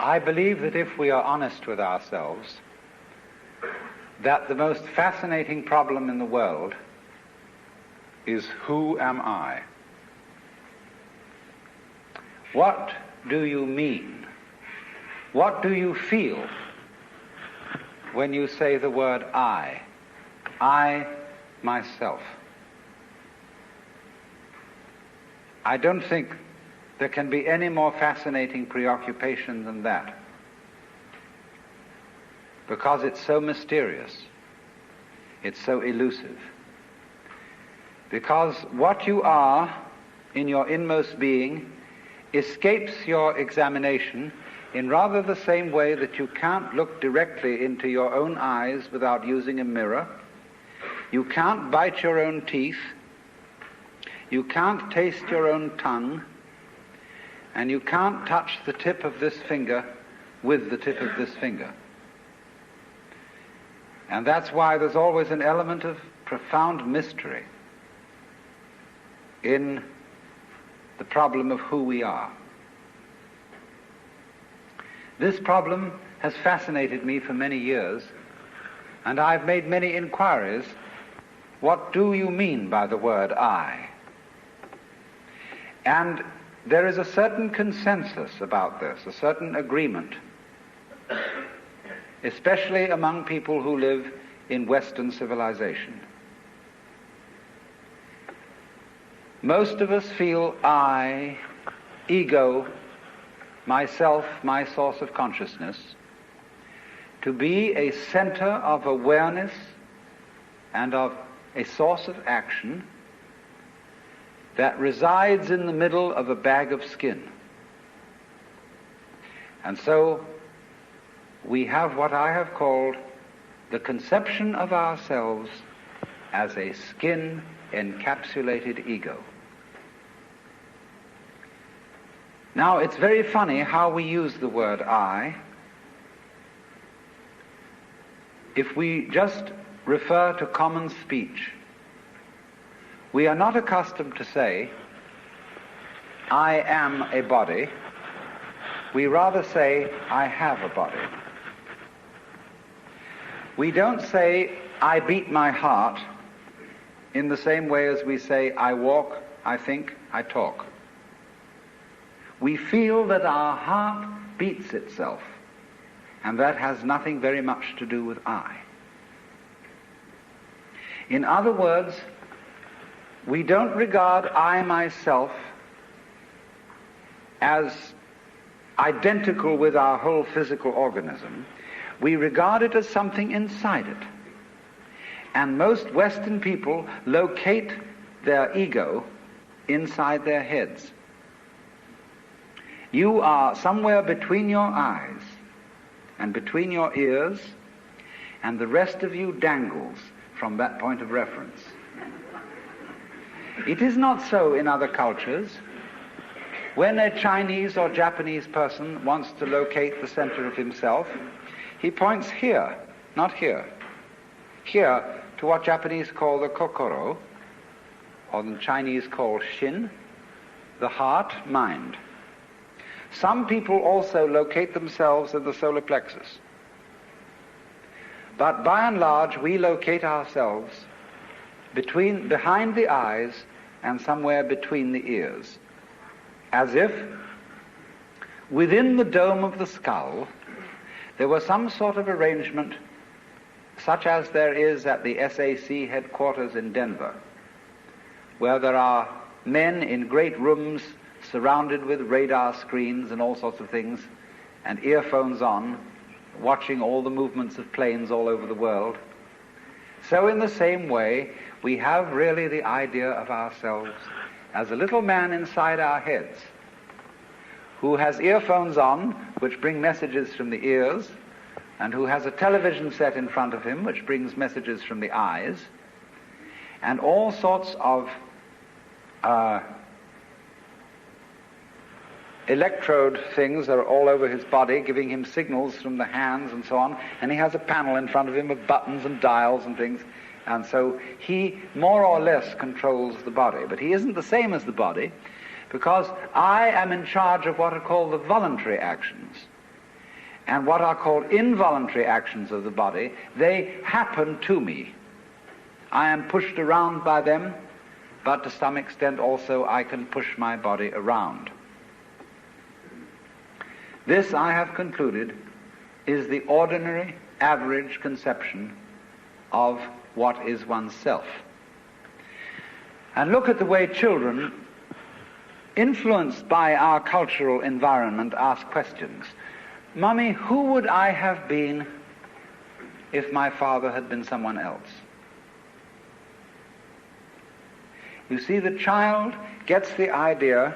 I believe that if we are honest with ourselves, that the most fascinating problem in the world is, who am I? What do you mean? What do you feel when you say the word I? I, myself. I don't think there can be any more fascinating preoccupation than that, because it's so mysterious, it's so elusive. Because what you are in your inmost being escapes your examination in rather the same way that you can't look directly into your own eyes without using a mirror. You can't bite your own teeth. You can't taste your own tongue. And you can't touch the tip of this finger with the tip of this finger. And that's why there's always an element of profound mystery in the problem of who we are. This problem has fascinated me for many years, and I've made many inquiries. What do you mean by the word I? And there is a certain consensus about this, a certain agreement, especially among people who live in Western civilization. Most of us feel I, ego, myself, my source of consciousness, to be a center of awareness and of a source of action that resides in the middle of a bag of skin. And so we have what I have called the conception of ourselves as a skin-encapsulated ego. Now, it's very funny how we use the word I. If we just refer to common speech, we are not accustomed to say, I am a body. We rather say, I have a body. We don't say, I beat my heart, in the same way as we say, I walk, I think, I talk. We feel that our heart beats itself, and that has nothing very much to do with I. In other words, we don't regard I myself as identical with our whole physical organism. We regard it as something inside it. And most Western people locate their ego inside their heads. You are somewhere between your eyes and between your ears, and the rest of you dangles from that point of reference. It is not so in other cultures. When a Chinese or Japanese person wants to locate the center of himself, he points here, not here. Here to what Japanese call the kokoro, or the Chinese call shin, the heart, mind. Some people also locate themselves in the solar plexus. But by and large, we locate ourselves behind the eyes and somewhere between the ears, as if within the dome of the skull there was some sort of arrangement such as there is at the SAC headquarters in Denver, where there are men in great rooms surrounded with radar screens and all sorts of things, and earphones on, watching all the movements of planes all over the world. So in the same way, we have really the idea of ourselves as a little man inside our heads who has earphones on which bring messages from the ears, and who has a television set in front of him which brings messages from the eyes, and all sorts of electrode things are all over his body, giving him signals from the hands and so on, and he has a panel in front of him with buttons and dials and things, and so he more or less controls the body. But he isn't the same as the body, because I am in charge of what are called the voluntary actions. and what are called involuntary actions of the body, they happen to me. I am pushed around by them, but to some extent also I can push my body around. This, I have concluded, is the ordinary, average conception of what is oneself. And look at the way children, influenced by our cultural environment, ask questions. Mummy, who would I have been if my father had been someone else? You see, the child gets the idea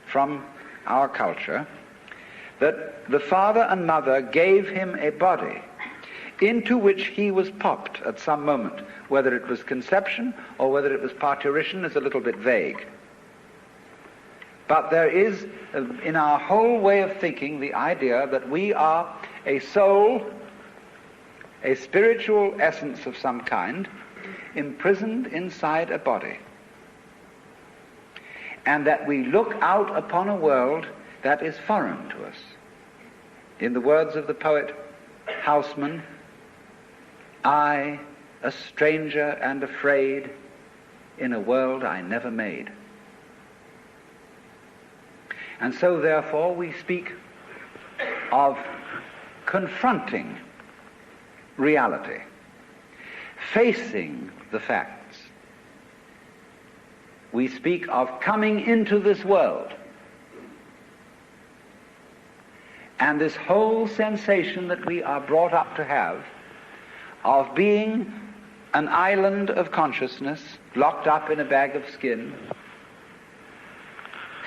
from our culture that the father and mother gave him a body into which he was popped at some moment. Whether it was conception or whether it was parturition is a little bit vague. But there is, in our whole way of thinking, the idea that we are a soul, a spiritual essence of some kind, imprisoned inside a body. And that we look out upon a world that is foreign to us. In the words of the poet Houseman, I, a stranger and afraid, in a world I never made. And so therefore we speak of confronting reality, facing the facts. We speak of coming into this world. And this whole sensation that we are brought up to have of being an island of consciousness locked up in a bag of skin,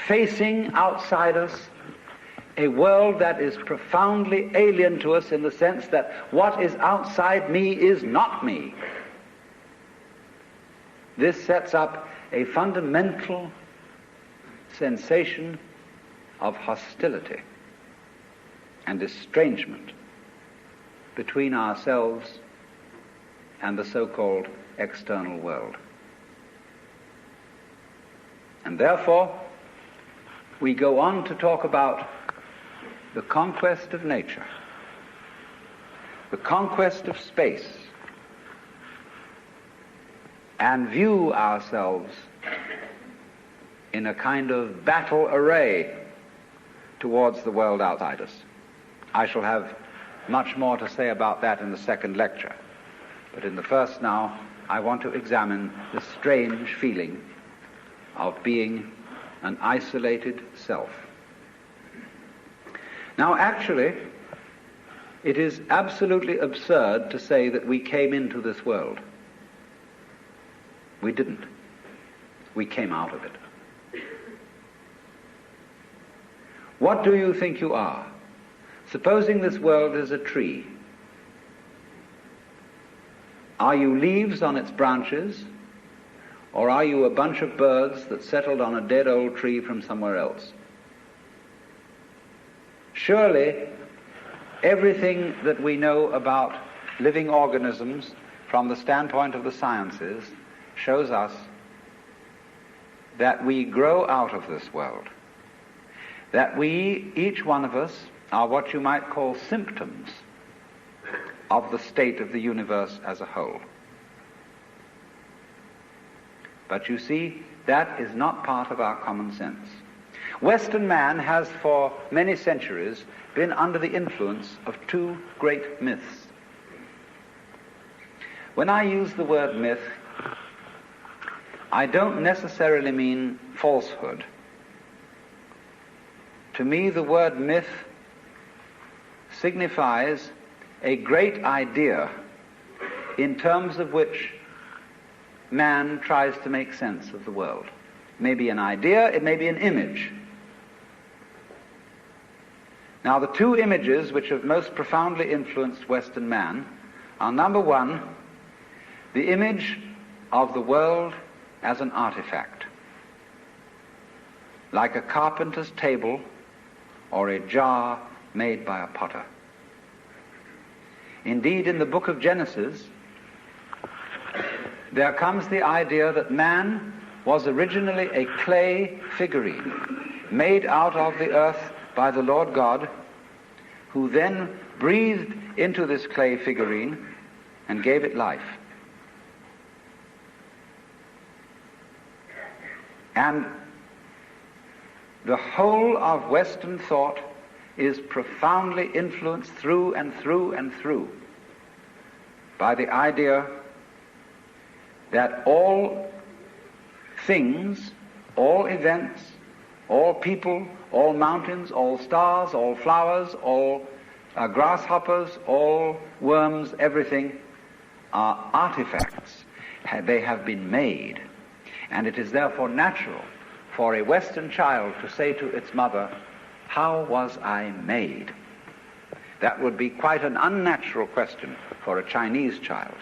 facing outside us a world that is profoundly alien to us in the sense that what is outside me is not me. This sets up a fundamental sensation of hostility and estrangement between ourselves and the so-called external world. And therefore, we go on to talk about the conquest of nature, the conquest of space, and view ourselves in a kind of battle array towards the world outside us. I shall have much more to say about that in the second lecture. But in the first now, I want to examine the strange feeling of being an isolated self. Now, actually, it is absolutely absurd to say that we came into this world. We didn't. We came out of it. What do you think you are? Supposing this world is a tree. Are you leaves on its branches, or are you a bunch of birds that settled on a dead old tree from somewhere else? Surely, everything that we know about living organisms from the standpoint of the sciences shows us that we grow out of this world, that we, each one of us, are what you might call symptoms of the state of the universe as a whole. But you see, that is not part of our common sense. Western man has for many centuries been under the influence of two great myths. When I use the word myth, I don't necessarily mean falsehood. To me, the word myth signifies a great idea in terms of which man tries to make sense of the world. It may be an idea, it may be an image. Now, the two images which have most profoundly influenced Western man are, number one, the image of the world as an artifact, like a carpenter's table or a jar made by a potter. Indeed, in the book of Genesis, there comes the idea that man was originally a clay figurine made out of the earth by the Lord God, who then breathed into this clay figurine and gave it life. And the whole of Western thought is profoundly influenced through and through and through by the idea that all things, all events, all people, all mountains, all stars, all flowers, all grasshoppers, all worms, everything are artifacts. They have been made. And it is therefore natural for a Western child to say to its mother, "How was I made?" That would be quite an unnatural question for a Chinese child,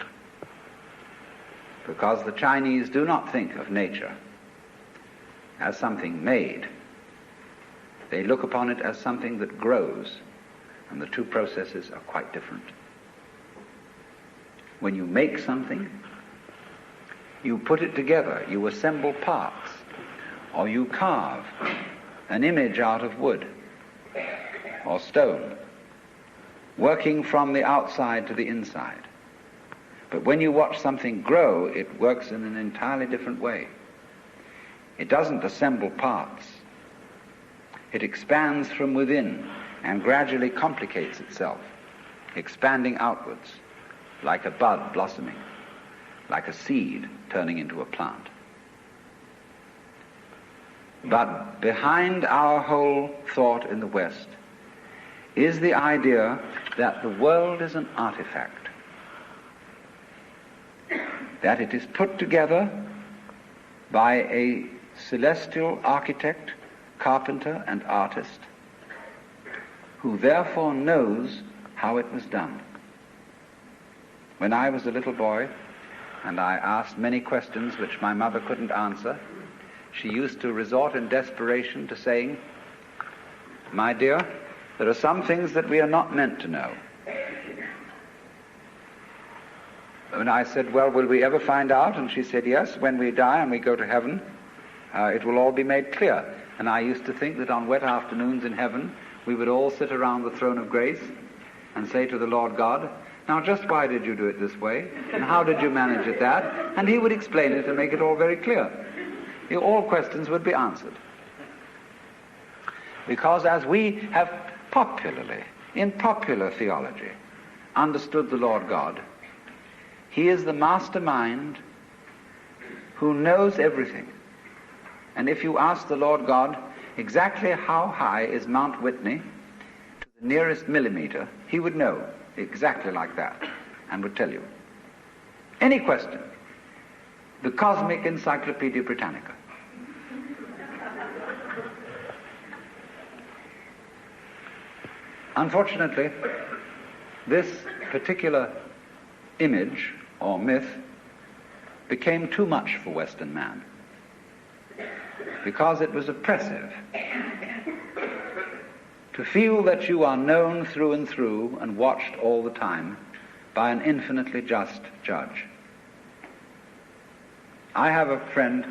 because the Chinese do not think of nature as something made. They look upon it as something that grows, and the two processes are quite different. When you make something, you put it together, you assemble parts, or you carve an image out of wood or stone, working from the outside to the inside. But when you watch something grow, it works in an entirely different way. It doesn't assemble parts. It expands from within and gradually complicates itself, expanding outwards, like a bud blossoming, like a seed turning into a plant. But behind our whole thought in the West is the idea that the world is an artifact, that it is put together by a celestial architect, carpenter, and artist, who therefore knows how it was done. When I was a little boy, and I asked many questions which my mother couldn't answer, she used to resort in desperation to saying, "My dear, there are some things that we are not meant to know." And I said, "Well, will we ever find out?" And she said, "Yes, when we die and we go to heaven, it will all be made clear." And I used to think that on wet afternoons in heaven, we would all sit around the throne of grace and say to the Lord God, "Now just why did you do it this way? And how did you manage it that?" And he would explain it and make it all very clear. All questions would be answered. Because as we have popularly, in popular theology, understood the Lord God, he is the mastermind who knows everything. And if you ask the Lord God exactly how high is Mount Whitney to the nearest millimeter, he would know exactly like that and would tell you. Any question. The Cosmic Encyclopedia Britannica. Unfortunately, this particular image or myth became too much for Western man, because it was oppressive. To feel that you are known through and through and watched all the time by an infinitely just judge. I have a friend,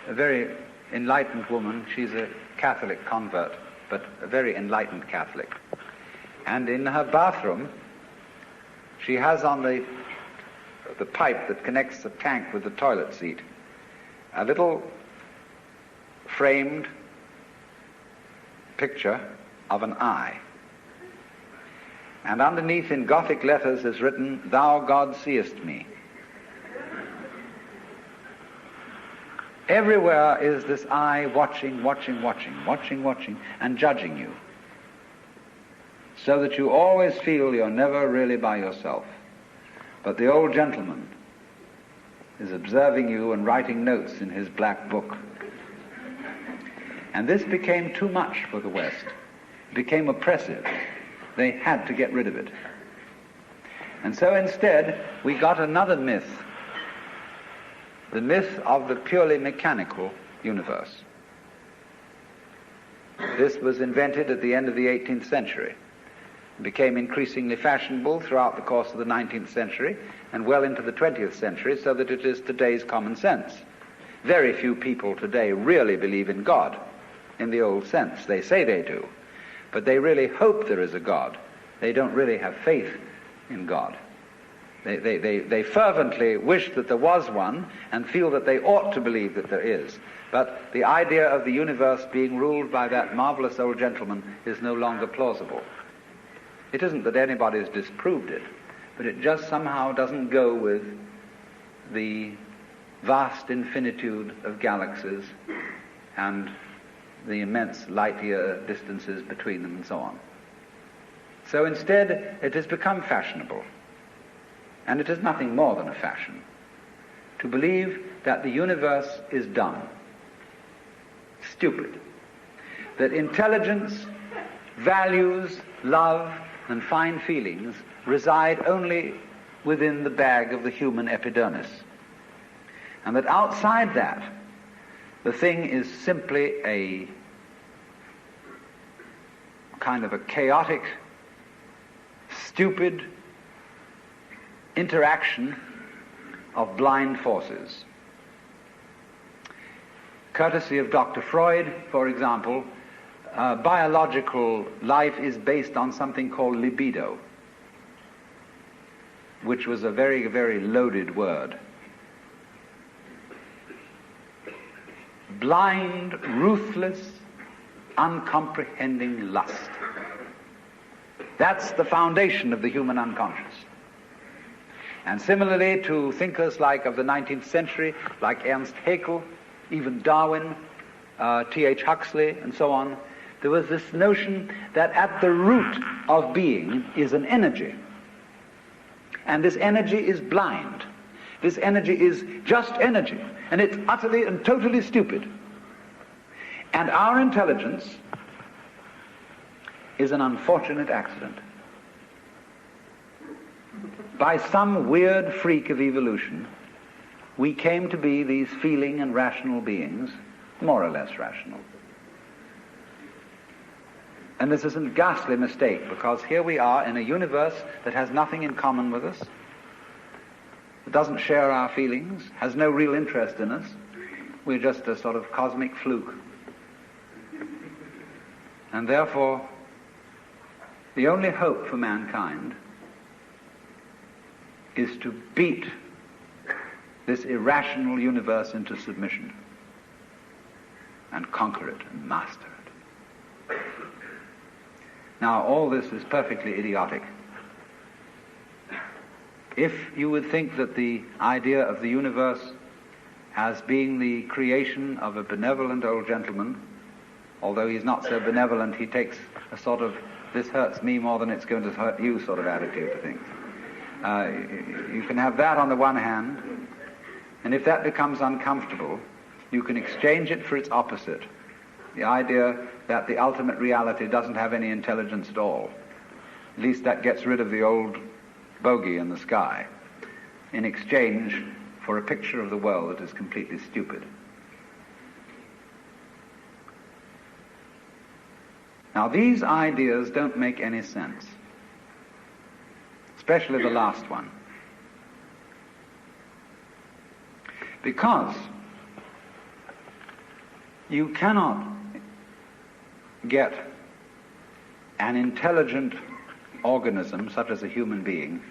a very enlightened woman. She's a Catholic convert, but a very enlightened Catholic. And in her bathroom, she has on the pipe that connects the tank with the toilet seat a little framed picture of an eye. And underneath in Gothic letters is written, "Thou God seest me." Everywhere is this eye watching, and judging you, so that you always feel you're never really by yourself. But the old gentleman is observing you and writing notes in his black book. And this became too much for the West. It became oppressive. They had to get rid of it. And so instead, we got another myth. The myth of the purely mechanical universe. This was invented at the end of the 18th century. It became increasingly fashionable throughout the course of the 19th century and well into the 20th century, so that it is today's common sense. Very few people today really believe in God in the old sense. They say they do. but they really hope there is a God. They don't really have faith in God. They fervently wish that there was one and feel that they ought to believe that there is. But the idea of the universe being ruled by that marvelous old gentleman is no longer plausible. It isn't that anybody's disproved it, but it just somehow doesn't go with the vast infinitude of galaxies and the immense light-year distances between them and so on. So instead, it has become fashionable, and it is nothing more than a fashion, to believe that the universe is dumb, stupid, that intelligence, values, love, and fine feelings reside only within the bag of the human epidermis, and that outside that, the thing is simply a kind of a chaotic, stupid interaction of blind forces. Courtesy of Dr. Freud, for example, biological life is based on something called libido, which was a very, very loaded word. Blind, ruthless, uncomprehending lust. That's the foundation of the human unconscious. And similarly to thinkers like of the 19th century, like Ernst Haeckel, even Darwin, T.H. Huxley, and so on, there was this notion that at the root of being is an energy. And this energy is blind. This energy is just energy. And it's utterly and totally stupid. And our intelligence is an unfortunate accident. By some weird freak of evolution, we came to be these feeling and rational beings, more or less rational. And this is a ghastly mistake, because here we are in a universe that has nothing in common with us, that doesn't share our feelings, has no real interest in us. We're just a sort of cosmic fluke. And therefore, the only hope for mankind is to beat this irrational universe into submission and conquer it and master it. Now, all this is perfectly idiotic. If you would think that the idea of the universe as being the creation of a benevolent old gentleman, although he's not so benevolent, he takes a sort of, this hurts me more than it's going to hurt you sort of attitude to things. You can have that on the one hand, and if that becomes uncomfortable, you can exchange it for its opposite, the idea that the ultimate reality doesn't have any intelligence at all. At least that gets rid of the old bogey in the sky, in exchange for a picture of the world that is completely stupid. Now, these ideas don't make any sense, especially the last one, because you cannot get an intelligent organism, such as a human being,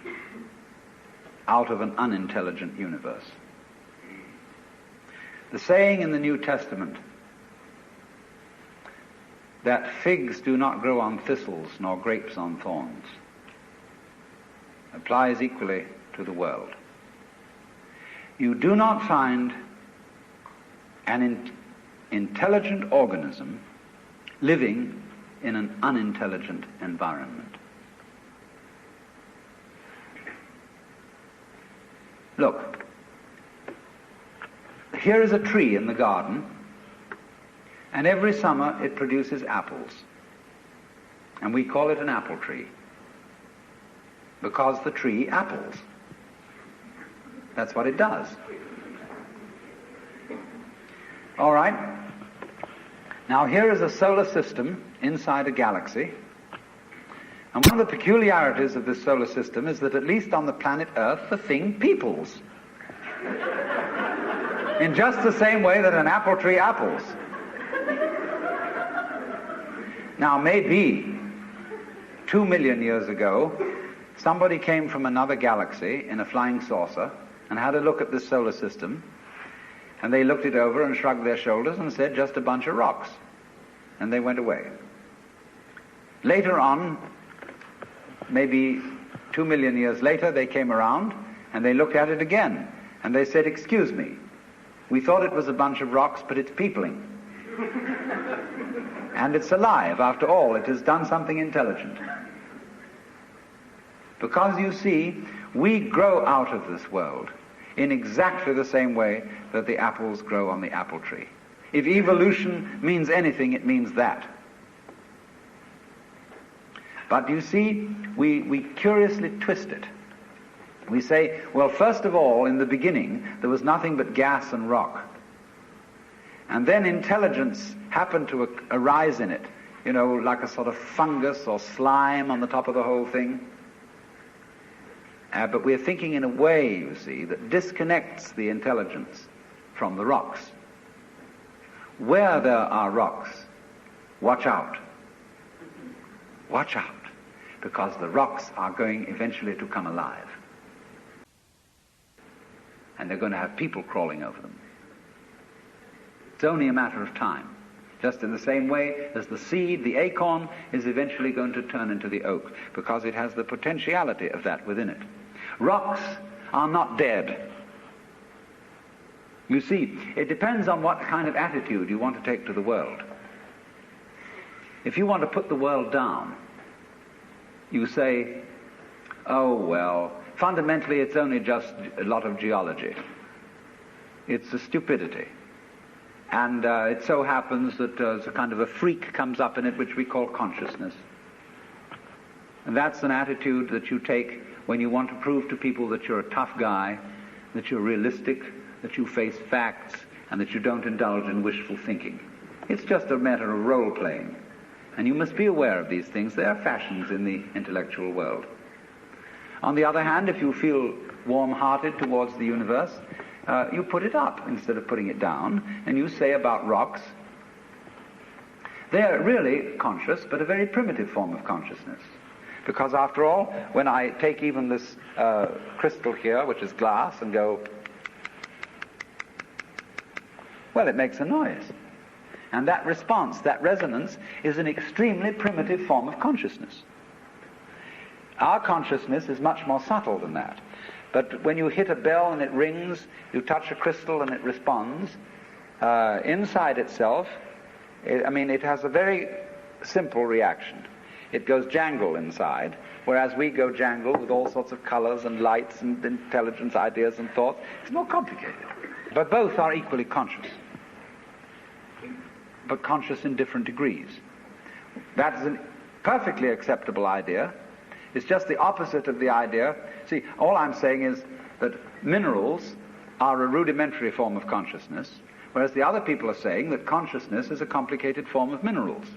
out of an unintelligent universe. The saying in the New Testament that figs do not grow on thistles nor grapes on thorns applies equally to the world. You do not find an intelligent organism living in an unintelligent environment. Look, here is a tree in the garden, and every summer it produces apples. And we call it an apple tree, because the tree apples. That's what it does. All right. Now here is a solar system inside a galaxy. And one of the peculiarities of this solar system is that at least on the planet Earth, the thing peoples. In just the same way that an apple tree apples. Now, maybe 2 million years ago, somebody came from another galaxy in a flying saucer and had a look at this solar system, and they looked it over and shrugged their shoulders and said, just a bunch of rocks. And they went away. Later on, maybe 2 million years later, they came around and they looked at it again. And they said, excuse me, we thought it was a bunch of rocks, but it's peopling. And it's alive. After all, it has done something intelligent. Because you see, we grow out of this world in exactly the same way that the apples grow on the apple tree. If evolution means anything, it means that. But you see, we curiously twist it. We say, well, first of all, in the beginning, there was nothing but gas and rock. And then intelligence happened to arise in it, you know, like a sort of fungus or slime on the top of the whole thing. But we're thinking in a way, you see, that disconnects the intelligence from the rocks. Where there are rocks, watch out. Watch out, because the rocks are going eventually to come alive. And they're going to have people crawling over them. It's only a matter of time. Just in the same way as the seed, the acorn, is eventually going to turn into the oak, because it has the potentiality of that within it. Rocks are not dead. You see, it depends on what kind of attitude you want to take to the world. If you want to put the world down, you say, oh, well, fundamentally it's only just a lot of geology. It's a stupidity. And it so happens that a kind of a freak comes up in it which we call consciousness. And that's an attitude that you take when you want to prove to people that you're a tough guy, that you're realistic, that you face facts, and that you don't indulge in wishful thinking. It's just a matter of role-playing. And you must be aware of these things. They are fashions in the intellectual world. On the other hand, if you feel warm-hearted towards the universe, you put it up instead of putting it down, and you say about rocks, they're really conscious, but a very primitive form of consciousness. Because after all, when I take even this crystal here, which is glass, and go, well, it makes a noise. And that response, that resonance, is an extremely primitive form of consciousness. Our consciousness is much more subtle than that. But when you hit a bell and it rings, you touch a crystal and it responds, inside itself, it has a very simple reaction. It goes jangle inside, whereas we go jangle with all sorts of colors and lights and intelligence, ideas and thoughts. It's more complicated. But both are equally conscious, but conscious in different degrees. That is a perfectly acceptable idea. It's just the opposite of the idea. See, all I'm saying is that minerals are a rudimentary form of consciousness, whereas the other people are saying that consciousness is a complicated form of minerals.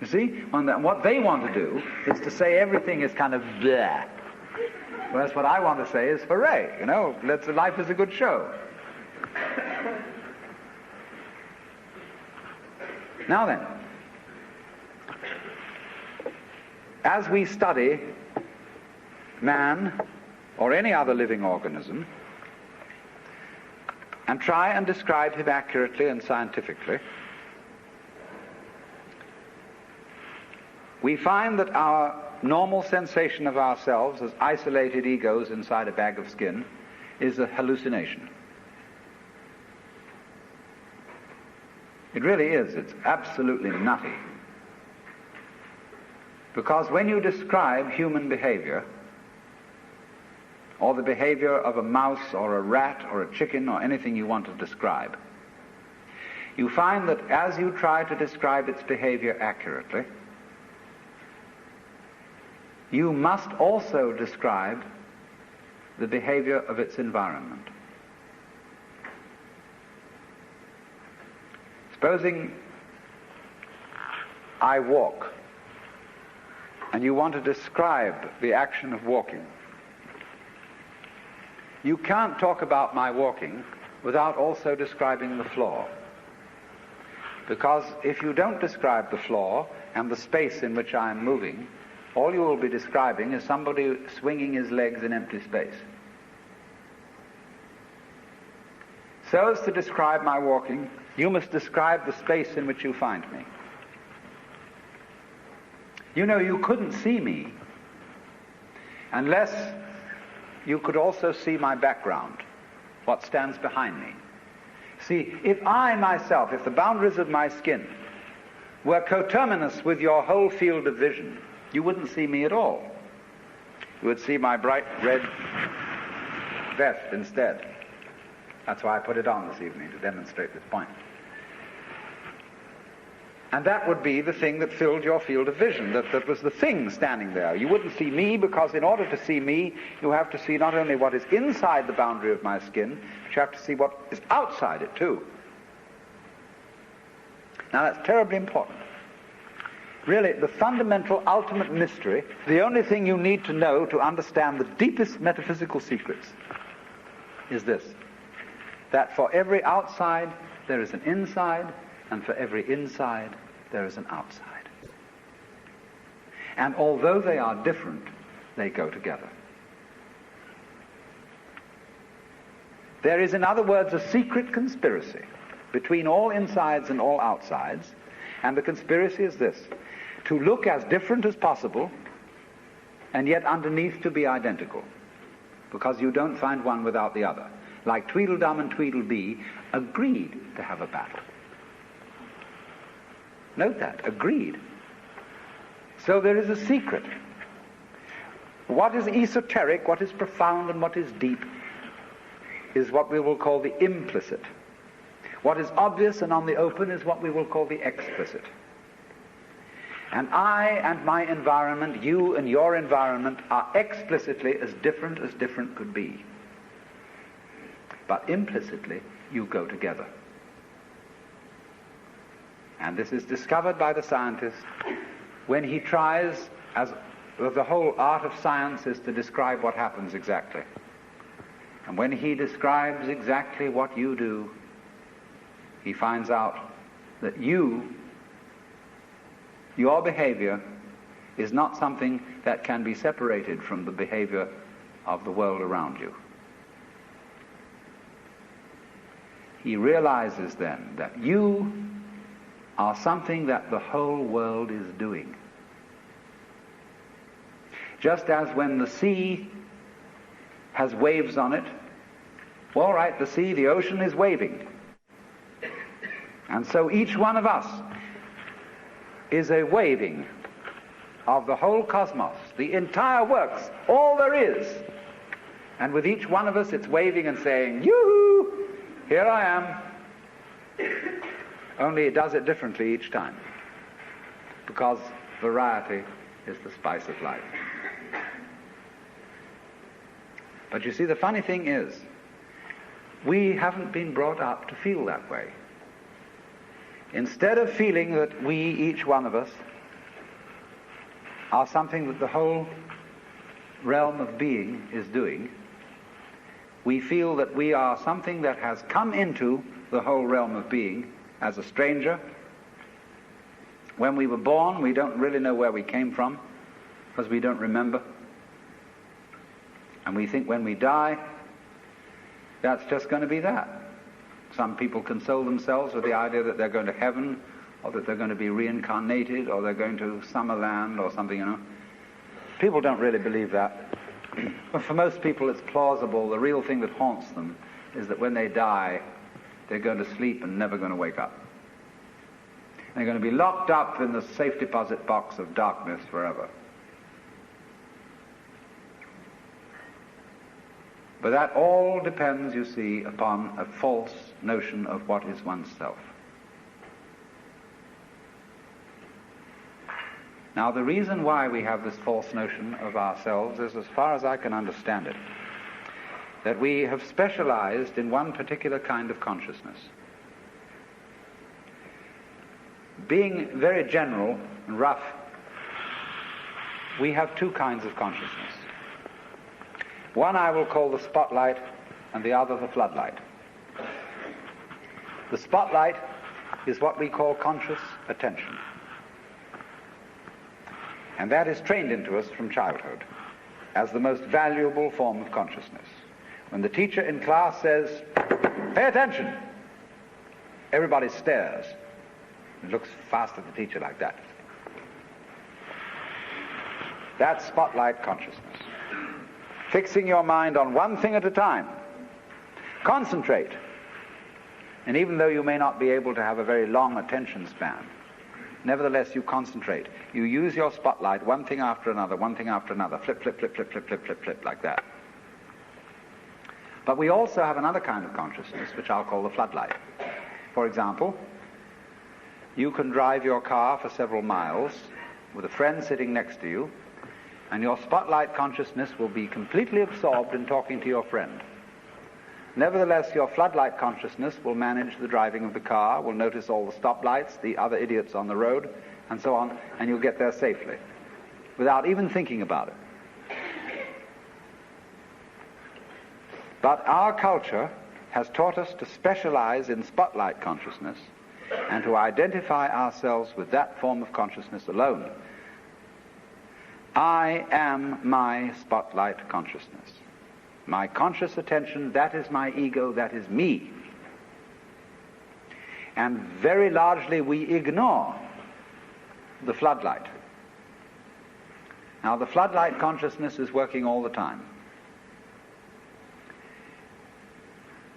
You see? What they want to do is to say everything is kind of bleh. Whereas what I want to say is, hooray, life is a good show. Now then, as we study man or any other living organism and try and describe him accurately and scientifically, we find that our normal sensation of ourselves as isolated egos inside a bag of skin is a hallucination. It really is. It's absolutely nutty. Because when you describe human behavior, or the behavior of a mouse or a rat or a chicken or anything you want to describe, you find that as you try to describe its behavior accurately, you must also describe the behavior of its environment. Supposing I walk, and you want to describe the action of walking. You can't talk about my walking without also describing the floor. Because if you don't describe the floor and the space in which I am moving, all you will be describing is somebody swinging his legs in empty space. So as to describe my walking, you must describe the space in which you find me. You know, you couldn't see me unless you could also see my background, what stands behind me. See, if I myself, if the boundaries of my skin were coterminous with your whole field of vision, you wouldn't see me at all. You would see my bright red vest instead. That's why I put it on this evening, to demonstrate this point. And that would be the thing that filled your field of vision, that was the thing standing there. You wouldn't see me, because in order to see me, you have to see not only what is inside the boundary of my skin, but you have to see what is outside it too. Now that's terribly important. Really, the fundamental, ultimate mystery, the only thing you need to know to understand the deepest metaphysical secrets, is this: that for every outside there is an inside, and for every inside there is an outside. And although they are different, they go together. There is, in other words, a secret conspiracy between all insides and all outsides, and the conspiracy is this: to look as different as possible, and yet underneath to be identical, because you don't find one without the other. Like Tweedledum and Tweedledee agreed to have a battle. Note that, agreed. So there is a secret. What is esoteric, what is profound, and what is deep is what we will call the implicit. What is obvious and on the open is what we will call the explicit. And I and my environment, you and your environment, are explicitly as different could be. But implicitly, you go together. And this is discovered by the scientist when he tries, as the whole art of science is to describe what happens exactly. And when he describes exactly what you do, he finds out that your behavior is not something that can be separated from the behavior of the world around you. He realizes then that you are something that the whole world is doing. Just as when the sea has waves on it, all right, the sea, the ocean is waving. And so each one of us is a waving of the whole cosmos, the entire works, all there is. And with each one of us, it's waving and saying, yoo-hoo, here I am. Only it does it differently each time, because variety is the spice of life. But you see, the funny thing is, we haven't been brought up to feel that way. Instead of feeling that we, each one of us, are something that the whole realm of being is doing, we feel that we are something that has come into the whole realm of being as a stranger. When we were born, we don't really know where we came from, because we don't remember. And we think when we die, that's just going to be that. Some people console themselves with the idea that they're going to heaven, or that they're going to be reincarnated, or they're going to Summerland or something, you know. People don't really believe that. But for most people it's plausible. The real thing that haunts them is that when they die, they're going to sleep and never going to wake up. They're going to be locked up in the safe deposit box of darkness forever. But that all depends, you see, upon a false notion of what is oneself. Now, the reason why we have this false notion of ourselves is, as far as I can understand it, that we have specialized in one particular kind of consciousness. Being very general and rough, we have two kinds of consciousness. One I will call the spotlight, and the other the floodlight. The spotlight is what we call conscious attention. And that is trained into us from childhood as the most valuable form of consciousness. When the teacher in class says, "Pay attention," everybody stares and looks fast at the teacher like that. That's spotlight consciousness. Fixing your mind on one thing at a time. Concentrate. And even though you may not be able to have a very long attention span, nevertheless you concentrate. You use your spotlight, one thing after another, one thing after another, flip, flip, flip, flip, flip, flip, flip, flip, like that. But we also have another kind of consciousness, which I'll call the floodlight. For example, you can drive your car for several miles with a friend sitting next to you, and your spotlight consciousness will be completely absorbed in talking to your friend. Nevertheless, your floodlight consciousness will manage the driving of the car, will notice all the stoplights, the other idiots on the road, and so on, and you'll get there safely, without even thinking about it. But our culture has taught us to specialize in spotlight consciousness and to identify ourselves with that form of consciousness alone. I am my spotlight consciousness. My conscious attention, that is my ego, that is me. And very largely we ignore the floodlight. Now the floodlight consciousness is working all the time.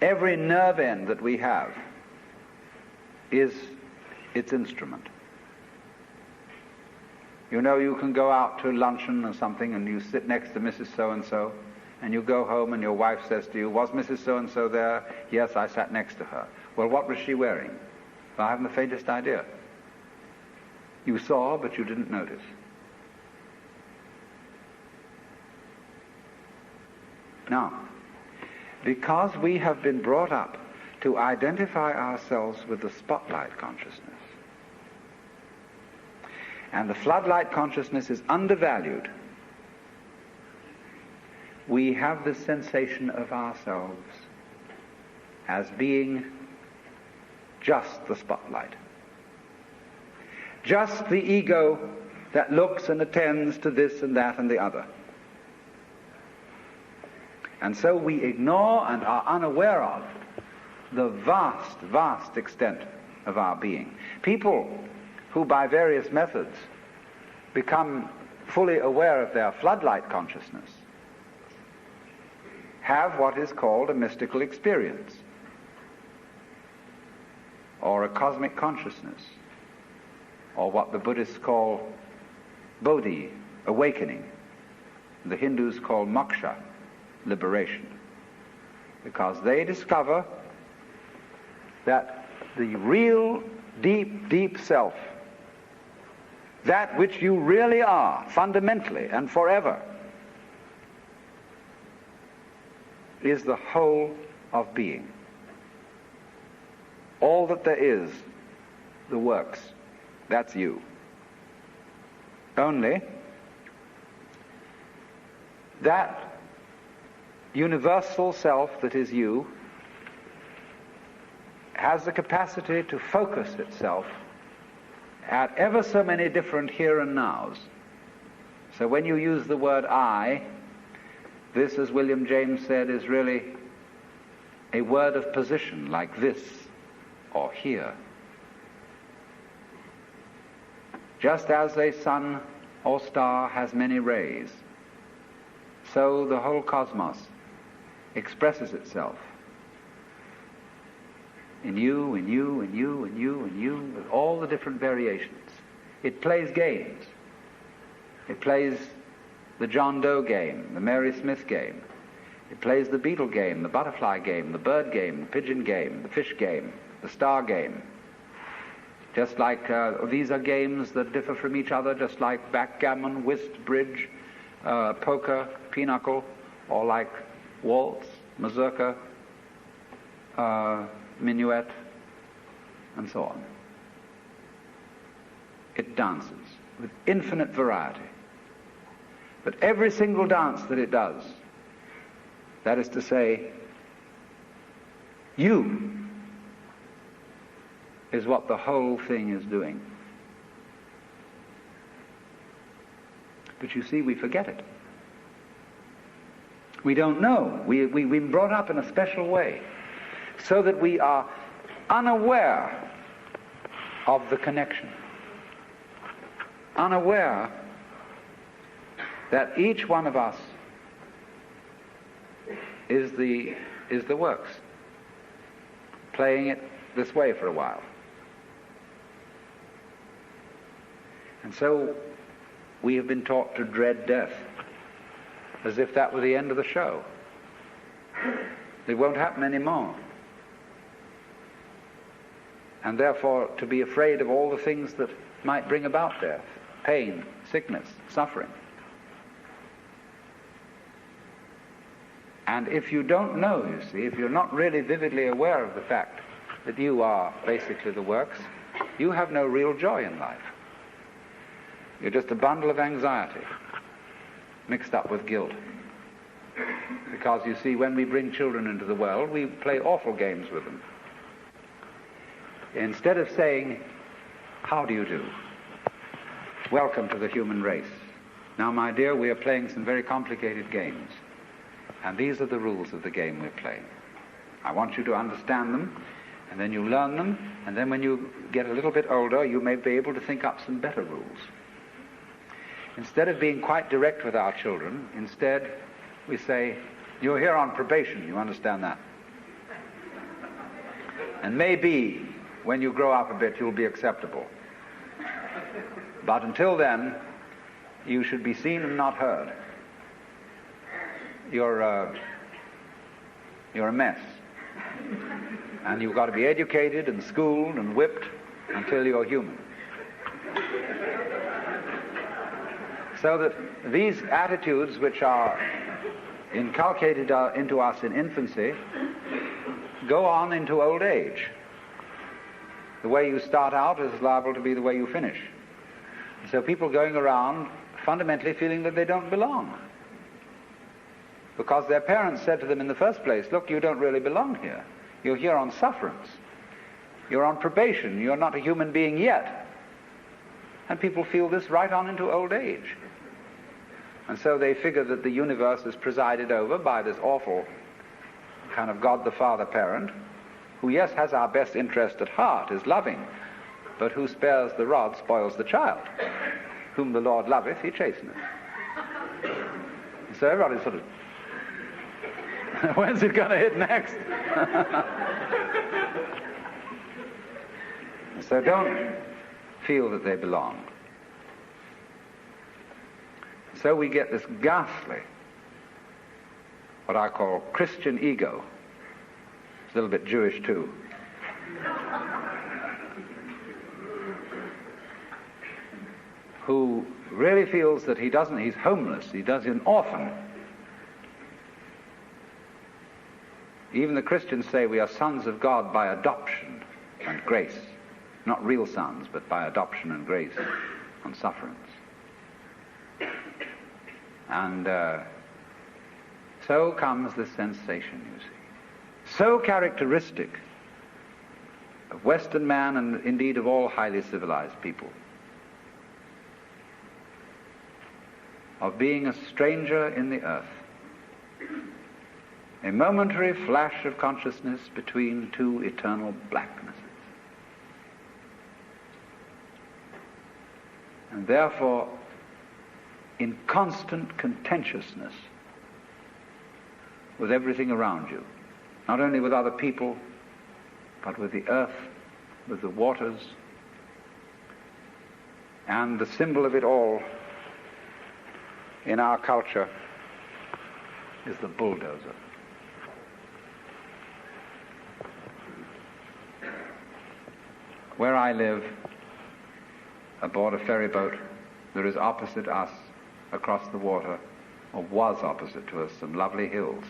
Every nerve end that we have is its instrument. You know, you can go out to luncheon or something and you sit next to Mrs. So-and-so, and you go home and your wife says to you, "Was Mrs. So-and-so there?" "Yes, I sat next to her." "Well, what was she wearing?" "Well, I haven't the faintest idea." You saw, but you didn't notice. Now, because we have been brought up to identify ourselves with the spotlight consciousness, and the floodlight consciousness is undervalued, we have this sensation of ourselves as being just the spotlight, just the ego that looks and attends to this and that and the other. And so we ignore and are unaware of the vast, vast extent of our being. People who by various methods become fully aware of their floodlight consciousness have what is called a mystical experience, or a cosmic consciousness, or what the Buddhists call bodhi, awakening. The Hindus call moksha, liberation, because they discover that the real deep, deep self, that which you really are, fundamentally and forever, is the whole of being. All that there is, the works, that's you. Only that universal self that is you has the capacity to focus itself at ever so many different here and nows. So when you use the word I, this, as William James said, is really a word of position, like this or here. Just as a sun or star has many rays, so the whole cosmos expresses itself in you, in you, in you, in you, in you, with all the different variations. It plays games. It plays the John Doe game, the Mary Smith game. It plays the beetle game, the butterfly game, the bird game, the pigeon game, the fish game, the star game. Just like these are games that differ from each other, just like backgammon, whist, bridge, poker, pinochle, or like waltz, mazurka, minuet, and so on. It dances with infinite variety. But every single dance that it does, that is to say, you, is what the whole thing is doing. But you see, we forget it. We don't know. We've been brought up in a special way so that we are unaware of the connection, unaware that each one of us is the works, playing it this way for a while. And so we have been taught to dread death, as if that were the end of the show. It won't happen anymore. And therefore to be afraid of all the things that might bring about death, pain, sickness, suffering. And if you don't know, you see, if you're not really vividly aware of the fact that you are basically the works, you have no real joy in life. You're just a bundle of anxiety mixed up with guilt. Because you see, when we bring children into the world, we play awful games with them. Instead of saying, "How do you do? Welcome to the human race. Now, my dear, we are playing some very complicated games. And these are the rules of the game we're playing. I want you to understand them, and then you learn them, and then when you get a little bit older, you may be able to think up some better rules." Instead of being quite direct with our children, instead we say, "You're here on probation, you understand that? And maybe when you grow up a bit, you'll be acceptable. But until then, you should be seen and not heard. You're a mess. And you've got to be educated and schooled and whipped until you're human." So that these attitudes which are inculcated into us in infancy go on into old age. The way you start out is liable to be the way you finish. So people going around fundamentally feeling that they don't belong. Because their parents said to them in the first place, "Look, you don't really belong here. You're here on sufferance. You're on probation. You're not a human being yet." And people feel this right on into old age. And so they figure that the universe is presided over by this awful kind of God the Father parent, who, yes, has our best interest at heart, is loving, but who spares the rod spoils the child. Whom the Lord loveth, he chasteneth. So everybody's sort of, when's it going to hit next? So don't feel that they belong. So we get this ghastly, what I call Christian ego. It's a little bit Jewish too. Who really feels that he's homeless, he's an orphan. Even the Christians say we are sons of God by adoption and grace. Not real sons, but by adoption and grace on sufferance. And so comes this sensation, you see. So characteristic of Western man and indeed of all highly civilized people. Of being a stranger in the earth. A momentary flash of consciousness between two eternal blacknesses. And therefore, in constant contentiousness with everything around you. Not only with other people, but with the earth, with the waters. And the symbol of it all in our culture is the bulldozer. Where I live, aboard a ferry boat, there is opposite us, across the water, or was opposite to us, some lovely hills.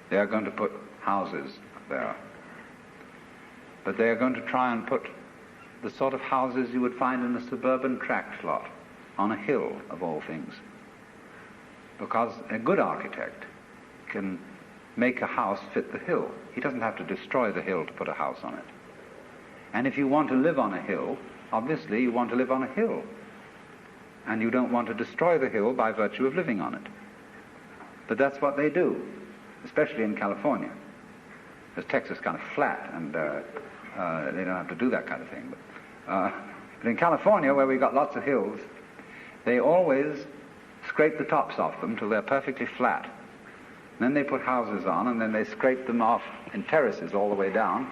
They are going to put houses there. But they are going to try and put the sort of houses you would find in a suburban tract lot, on a hill of all things. Because a good architect can make a house fit the hill. He doesn't have to destroy the hill to put a house on it. And if you want to live on a hill, obviously you want to live on a hill. And you don't want to destroy the hill by virtue of living on it. But that's what they do, especially in California. Because Texas is kind of flat, and they don't have to do that kind of thing. But in California, where we've got lots of hills, they always scrape the tops off them till they're perfectly flat. Then they put houses on, and then they scrape them off in terraces all the way down.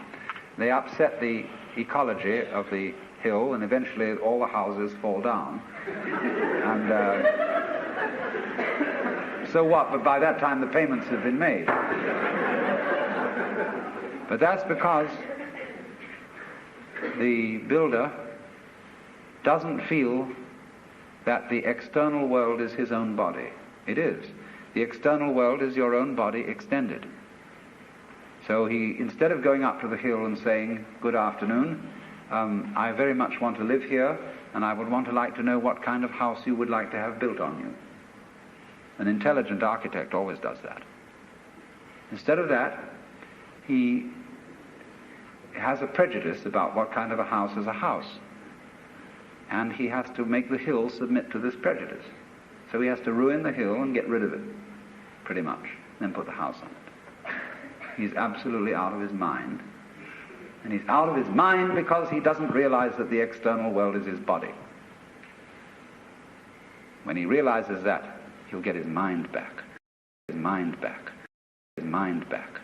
They upset the ecology of the hill, and eventually all the houses fall down. And so what? But by that time the payments have been made. But that's because the builder doesn't feel that the external world is his own body. It is. The external world is your own body extended. So he, instead of going up to the hill and saying, "Good afternoon, I very much want to live here, and I would like to know what kind of house you would like to have built on you." An intelligent architect always does that. Instead of that, he has a prejudice about what kind of a house is a house. And he has to make the hill submit to this prejudice. So he has to ruin the hill and get rid of it, pretty much, then put the house on it. He's absolutely out of his mind. And he's out of his mind because he doesn't realize that the external world is his body. When he realizes that, he'll get his mind back. His mind back. His mind back.